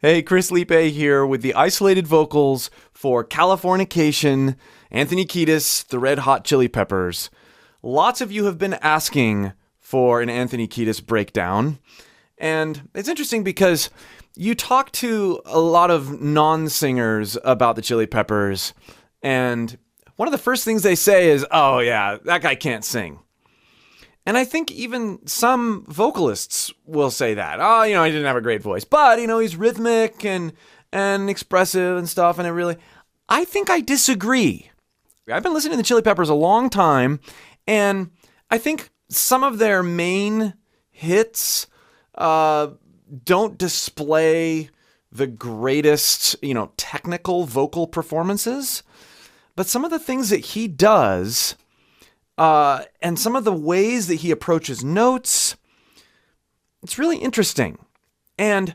Hey, Chris Liepe here with the isolated vocals for Californication, Anthony Kiedis, the Red Hot Chili Peppers. Lots of you have been asking for an Anthony Kiedis breakdown, and it's interesting because you talk to a lot of non-singers about the Chili Peppers, and one of the first things they say is, oh yeah, that guy can't sing. And I think even some vocalists will say that. Oh, he didn't have a great voice. But, he's rhythmic and expressive and stuff. And I think I disagree. I've been listening to the Chili Peppers a long time. And I think some of their main hits don't display the greatest, technical vocal performances. But some of the things that he does... and some of the ways that he approaches notes, it's really interesting. And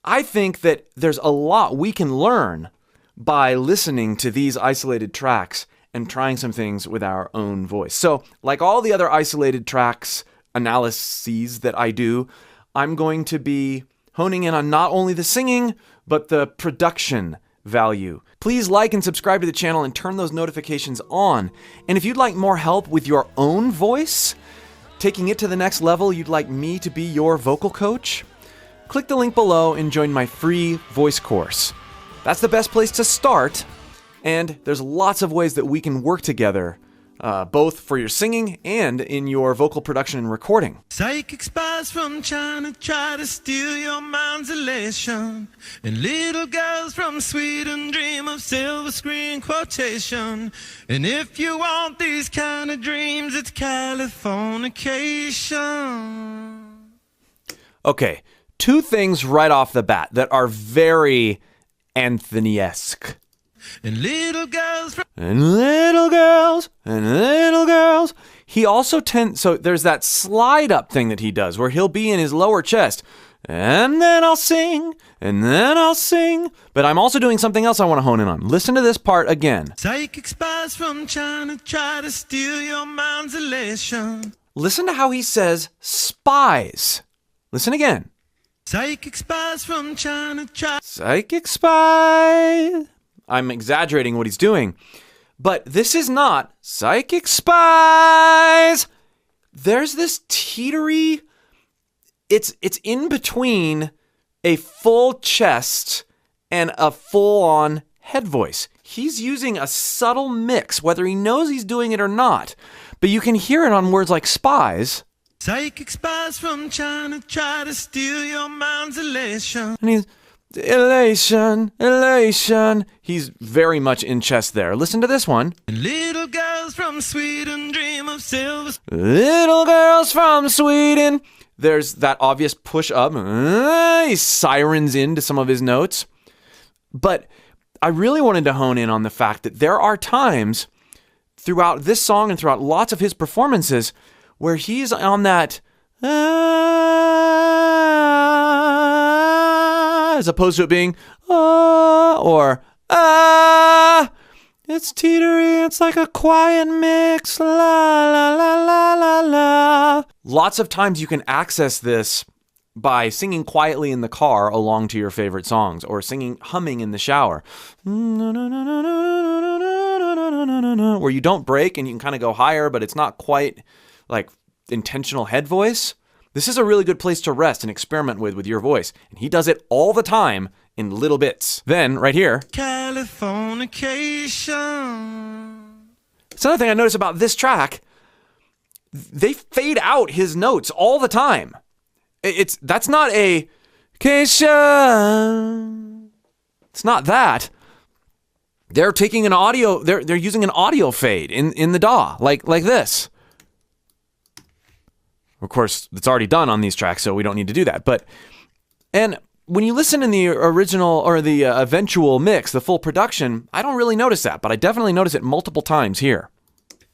I think that there's a lot we can learn by listening to these isolated tracks and trying some things with our own voice. So, like all the other isolated tracks analyses that I do, I'm going to be honing in on not only the singing, but the production value. Please like and subscribe to the channel and turn those notifications on. And if you'd like more help with your own voice, taking it to the next level, you'd like me to be your vocal coach, click the link below and join my free voice course. That's the best place to start, and there's lots of ways that we can work together, both for your singing and in your vocal production and recording. Psychic spies from China try to steal your mind's elation, and little girls from Sweden dream of silver screen quotation. And if you want these kind of dreams, it's Californication. Okay, two things right off the bat that are very Anthony-esque. And little girls from... And little girls, and little girls. He also so there's that slide up thing that he does where he'll be in his lower chest. And then I'll sing, and then I'll sing. But I'm also doing something else I want to hone in on. Listen to this part again. Psychic spies from China try to steal your mind's elation. Listen to how he says spies. Listen again. Psychic spies from China try... Psychic spy. I'm exaggerating what he's doing. But this is not psychic spies. There's this teetery... It's in between a full chest and a full-on head voice. He's using a subtle mix, whether he knows he's doing it or not. But you can hear it on words like spies. Psychic spies from China try to steal your mind's elation. And he's... Elation, elation. He's very much in chest there. Listen to this one. And little girls from Sweden dream of silver. Little girls from Sweden. There's that obvious push up. He sirens into some of his notes. But I really wanted to hone in on the fact that there are times throughout this song and throughout lots of his performances where he's on that... as opposed to it being or it's teetery, it's like a quiet mix, la la la la la la. Lots of times you can access this by singing quietly in the car along to your favorite songs, or humming in the shower, where you don't break and you can kind of go higher, but it's not quite like intentional head voice. This is a really good place to rest and experiment with your voice. And he does it all the time in little bits. Then, right here. Californication. It's another thing I noticed about this track. They fade out his notes all the time. That's not a... It's not that. They're taking an audio... They're using an audio fade in the DAW. Like this. Of course, it's already done on these tracks, so we don't need to do that. And when you listen in the original or the eventual mix, the full production, I don't really notice that, but I definitely notice it multiple times here.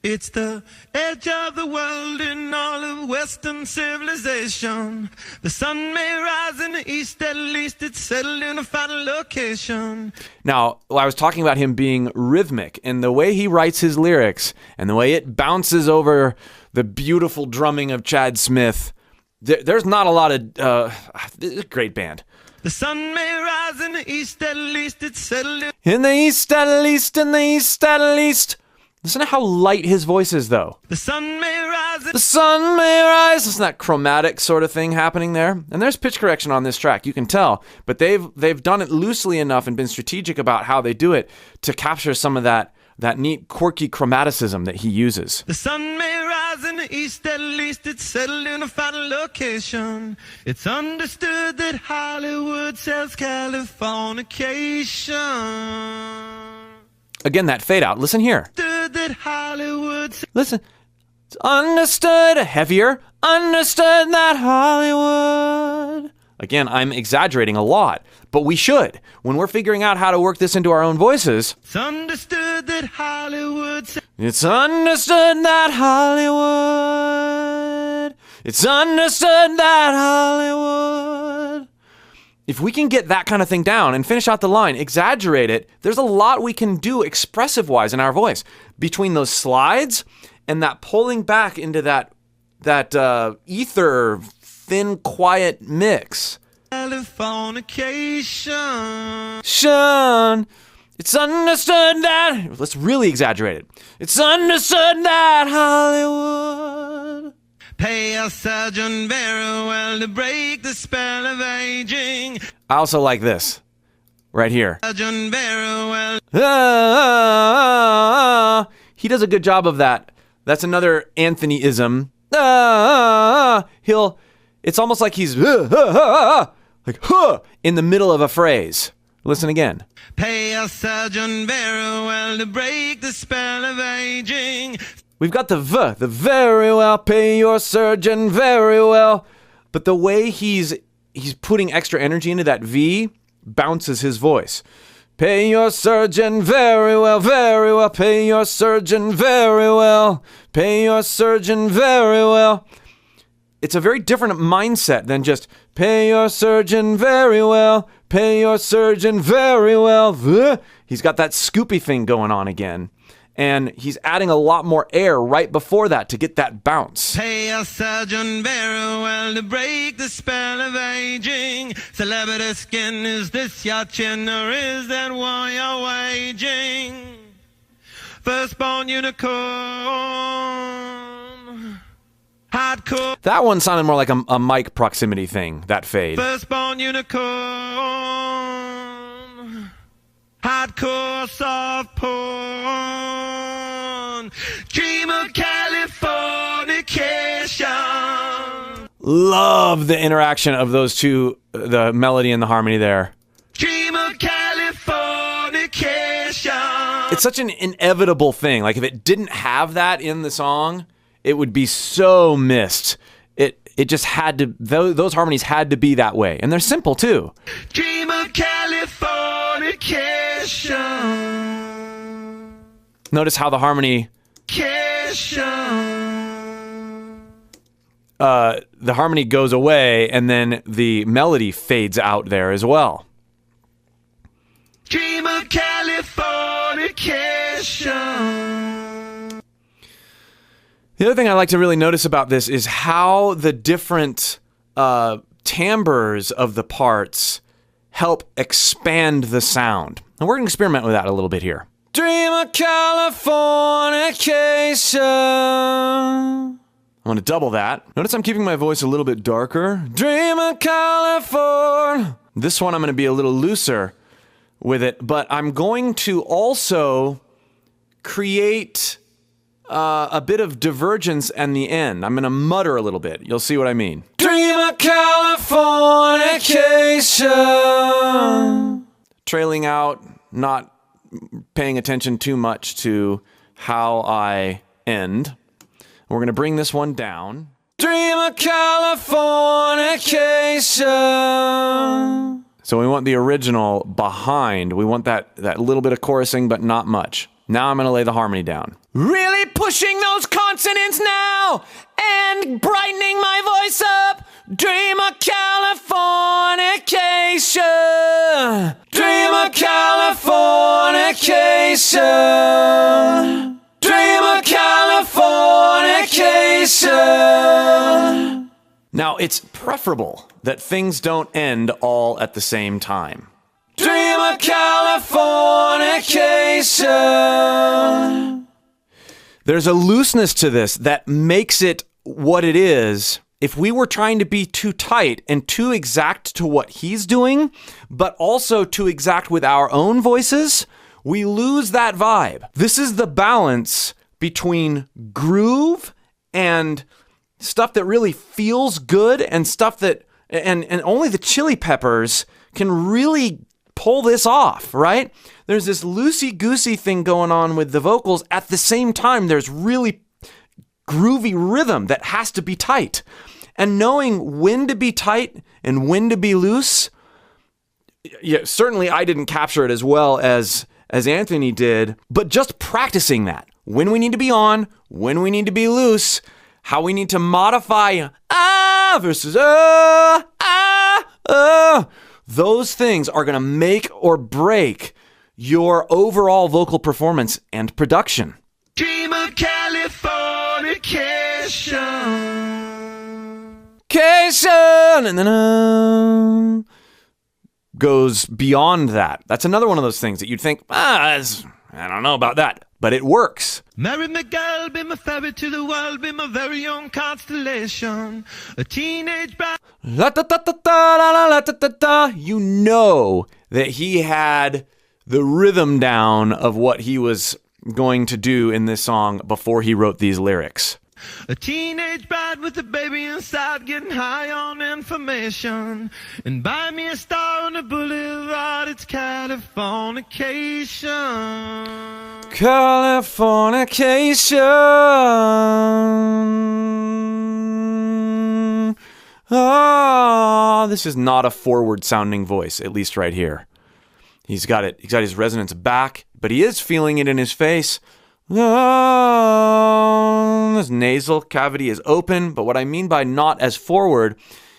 It's the edge of the world in all of Western civilization. The sun may rise in the east, at least it's settled in a final location. Now, I was talking about him being rhythmic, and the way he writes his lyrics, and the way it bounces over the beautiful drumming of Chad Smith. There's not a lot of... great band. The sun may rise in the east, at least it's settled. In the east, at least, in the east, at least. Listen to how light his voice is, though. The sun may rise. The sun may rise. Listen to that chromatic sort of thing happening there. And there's pitch correction on this track, you can tell. But they've done it loosely enough and been strategic about how they do it to capture some of that neat, quirky chromaticism that he uses. The sun may rise in the east, at least it's settled in a final location. It's understood that Hollywood sells Californication. Again, that fade out. Listen here. That Hollywood. Listen. It's understood. Heavier. Understood that Hollywood. Again, I'm exaggerating a lot, but we should. When we're figuring out how to work this into our own voices. It's understood that Hollywood. It's understood that Hollywood. It's understood that Hollywood. If we can get that kind of thing down and finish out the line, exaggerate it, there's a lot we can do expressive-wise in our voice. Between those slides and that pulling back into that ether, thin, quiet mix. Californication. Sean, it's understood that... Let's really exaggerate it. It's understood that Hollywood... Pay a surgeon very well to break the spell of aging. I also like this, right here. Surgeon very well. He does a good job of that. That's another Anthony-ism. It's almost like he's like in the middle of a phrase. Listen again. Pay a surgeon very well to break the spell of aging. We've got the very well, pay your surgeon very well. But the way he's putting extra energy into that V bounces his voice. Pay your surgeon very well, pay your surgeon very well, pay your surgeon very well. It's a very different mindset than just pay your surgeon very well, pay your surgeon very well. He's got that scoopy thing going on again. And he's adding a lot more air right before that to get that bounce. Pay a surgeon very well to break the spell of aging. Celebrity skin, is this your chin or is that war you're waging? Firstborn unicorn, hardcore. That one sounded more like a mic proximity thing, that fade. Firstborn unicorn, hardcore soft porn. Dream of Californication. Love the interaction of those two, the melody and the harmony there. Dream of Californication. It's such an inevitable thing. Like if it didn't have that in the song, it would be so missed. It just had to, those harmonies had to be that way. And they're simple too. Dream of Californication. Notice how the harmony... the harmony goes away and then the melody fades out there as well. Dream of Californication. The other thing I like to really notice about this is how the different timbres of the parts help expand the sound. And we're going to experiment with that a little bit here. Dream of Californication. I'm going to double that. Notice I'm keeping my voice a little bit darker. Dream of California. This one I'm going to be a little looser with it, but I'm going to also create a bit of divergence in the end. I'm going to mutter a little bit. You'll see what I mean. Dream of Californication. Trailing out, not paying attention too much to how I end. We're going to bring this one down. Dream of Californication. So we want the original behind. We want that little bit of chorusing, but not much. Now I'm going to lay the harmony down. Really pushing those consonants now and brightening my voice up. Dream of Californication. Dream of Californication. Dream of Californication. Now, it's preferable that things don't end all at the same time. Dream of Californication. There's a looseness to this that makes it what it is. If we were trying to be too tight and too exact to what he's doing, but also too exact with our own voices, we lose that vibe. This is the balance between groove and stuff that really feels good and stuff that, and only the Chili Peppers can really pull this off, right? There's this loosey-goosey thing going on with the vocals. At the same time, there's really groovy rhythm that has to be tight. And knowing when to be tight and when to be loose, yeah, certainly I didn't capture it as well as Anthony did, but just practicing that. When we need to be on, when we need to be loose, how we need to modify versus those things are going to make or break your overall vocal performance and production. Dream of Californication. And then goes beyond that. That's another one of those things that you'd think, I don't know about that, but it works. Marry my girl, be my ferry to the world, be my very own constellation. A teenage bride. You know that he had the rhythm down of what he was going to do in this song before he wrote these lyrics. A teenage bride with a baby inside, getting high on information. And buy me a star on the boulevard, it's Californication. Californication. Ah, this is not a forward-sounding voice, at least right here. He's got it. He's got his resonance back, but he is feeling it in his face. His nasal cavity is open, but what I mean by not as forward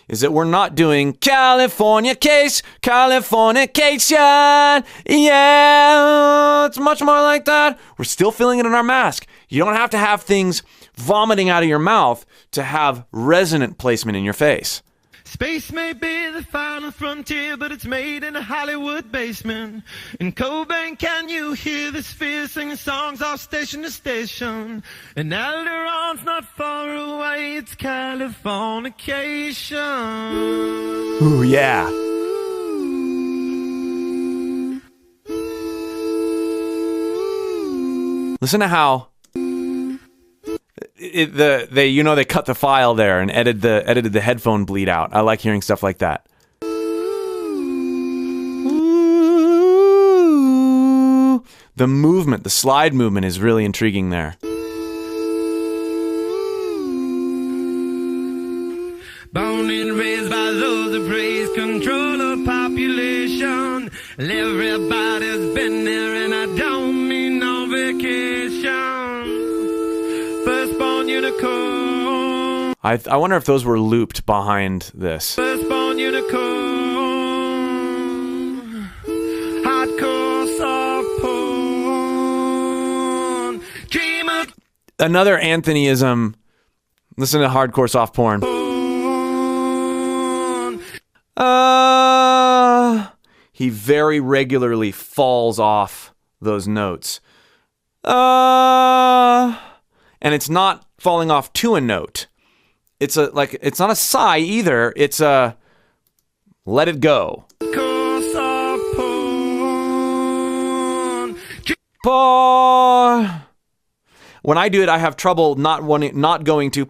is that we're not doing Californication. Yeah, it's much more like that. We're still feeling it in our mask. You don't have to have things vomiting out of your mouth to have resonant placement in your face. Space may be the final frontier, but it's made in a Hollywood basement. In Cobain, can you hear the sphere singing songs off station to station? And Alderon's not far away, it's Californication. Ooh, yeah. Listen to how they cut the file there and edited the headphone bleed out. I like hearing stuff like that. Ooh. The movement, the slide movement is really intriguing there. Born and raised by those who praise control of population. Everybody's been there, and I don't mean no vacation. Firstborn unicorn. I wonder if those were looped behind this. Firstborn unicorn. Hardcore soft porn. Dream of Another Anthonyism. Listen to hardcore soft porn. He very regularly falls off those notes. And it's not falling off to a note. It's not a sigh either. It's a let it go. When I do it, I have trouble not going to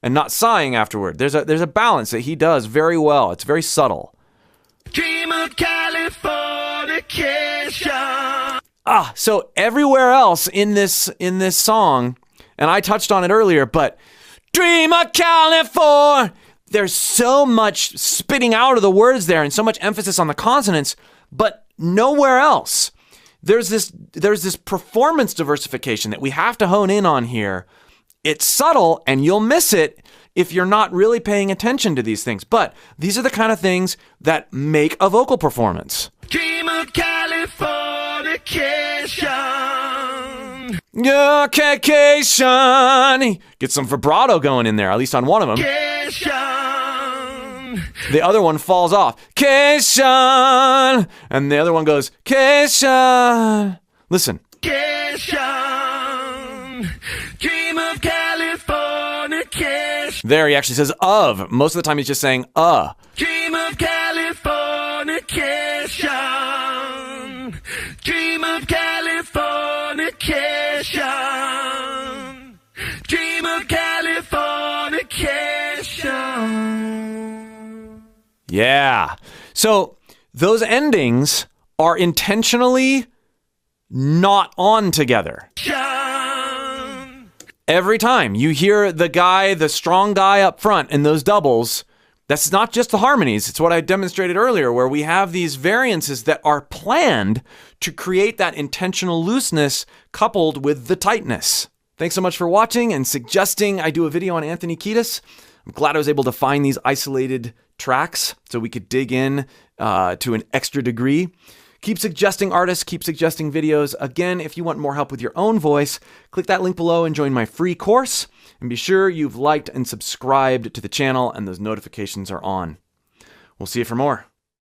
and not sighing afterward. There's a balance that he does very well. It's very subtle. Dream of Californication. So everywhere else in this song, and I touched on it earlier, but Dream of California, there's so much spitting out of the words there and so much emphasis on the consonants, but nowhere else. There's this performance diversification that we have to hone in on here. It's subtle and you'll miss it if you're not really paying attention to these things. But these are the kind of things that make a vocal performance. Dream of Californication. Californication. Get some vibrato going in there, at least on one of them. The other one falls off. Cation. And the other one goes, Cation. Listen. Cation. Dream of Californication. There he actually says of. Most of the time he's just saying Dream of Californication. Dream of Californication. Dream of Californication. Yeah. So those endings are intentionally not on together. Every time you hear the strong guy up front in those doubles, that's not just the harmonies. It's what I demonstrated earlier, where we have these variances that are planned to create that intentional looseness coupled with the tightness. Thanks so much for watching and suggesting I do a video on Anthony Kiedis. I'm glad I was able to find these isolated tracks so we could dig in to an extra degree. Keep suggesting artists, keep suggesting videos. Again, if you want more help with your own voice, click that link below and join my free course. And be sure you've liked and subscribed to the channel and those notifications are on. We'll see you for more.